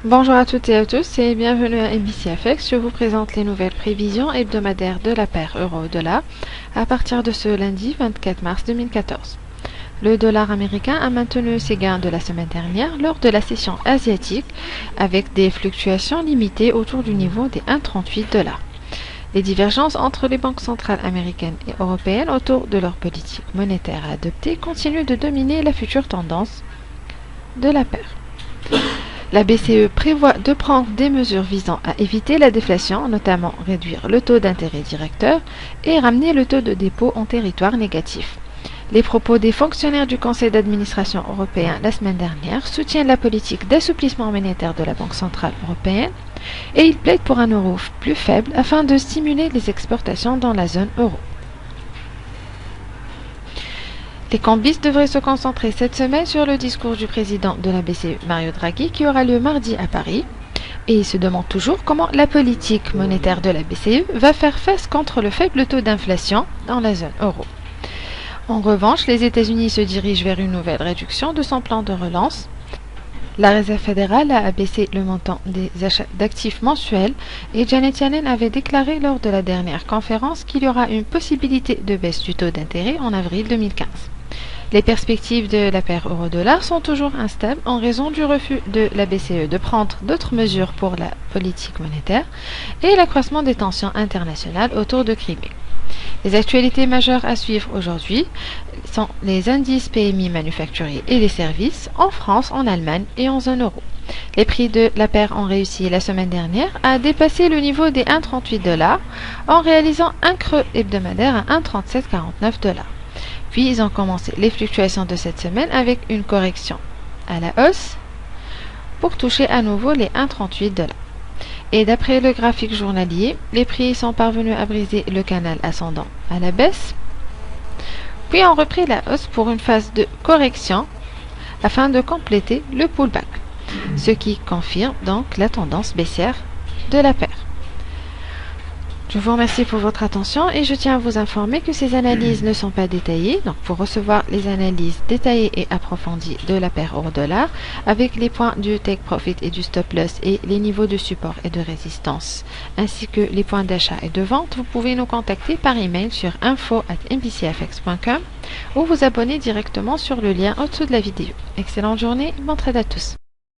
Bonjour à toutes et à tous et bienvenue à NBCFX. Je vous présente les nouvelles prévisions hebdomadaires de la paire euro-dollar à partir de ce lundi 24 mars 2014. Le dollar américain a maintenu ses gains de la semaine dernière lors de la session asiatique avec des fluctuations limitées autour du niveau des 1,38 $. Les divergences entre les banques centrales américaines et européennes autour de leur politique monétaire à adopter continuent de dominer la future tendance de la paire. La BCE prévoit de prendre des mesures visant à éviter la déflation, notamment réduire le taux d'intérêt directeur et ramener le taux de dépôt en territoire négatif. Les propos des fonctionnaires du Conseil d'administration européen la semaine dernière soutiennent la politique d'assouplissement monétaire de la Banque centrale européenne et ils plaident pour un euro plus faible afin de stimuler les exportations dans la zone euro. Les cambistes devraient se concentrer cette semaine sur le discours du président de la BCE, Mario Draghi, qui aura lieu mardi à Paris. Et ils se demandent toujours comment la politique monétaire de la BCE va faire face contre le faible taux d'inflation dans la zone euro. En revanche, les États-Unis se dirigent vers une nouvelle réduction de son plan de relance. La Réserve fédérale a abaissé le montant des achats d'actifs mensuels et Janet Yellen avait déclaré lors de la dernière conférence qu'il y aura une possibilité de baisse du taux d'intérêt en avril 2015. Les perspectives de la paire euro-dollar sont toujours instables en raison du refus de la BCE de prendre d'autres mesures pour la politique monétaire et l'accroissement des tensions internationales autour de Crimée. Les actualités majeures à suivre aujourd'hui sont les indices PMI manufacturiers et les services en France, en Allemagne et en zone euro. Les prix de la paire ont réussi la semaine dernière à dépasser le niveau des 1,38 $ en réalisant un creux hebdomadaire à 1,3749 $. Puis ils ont commencé les fluctuations de cette semaine avec une correction à la hausse pour toucher à nouveau les 1,38 $. Et d'après le graphique journalier, les prix sont parvenus à briser le canal ascendant à la baisse, puis ont repris la hausse pour une phase de correction afin de compléter le pullback, ce qui confirme donc la tendance baissière de la paire. Je vous remercie pour votre attention et je tiens à vous informer que ces analyses ne sont pas détaillées. Donc pour recevoir les analyses détaillées et approfondies de la paire euro-dollar avec les points du take profit et du stop loss et les niveaux de support et de résistance ainsi que les points d'achat et de vente, vous pouvez nous contacter par email sur info@nbcfx.com ou vous abonner directement sur le lien au-dessous de la vidéo. Excellente journée, bon trade à tous.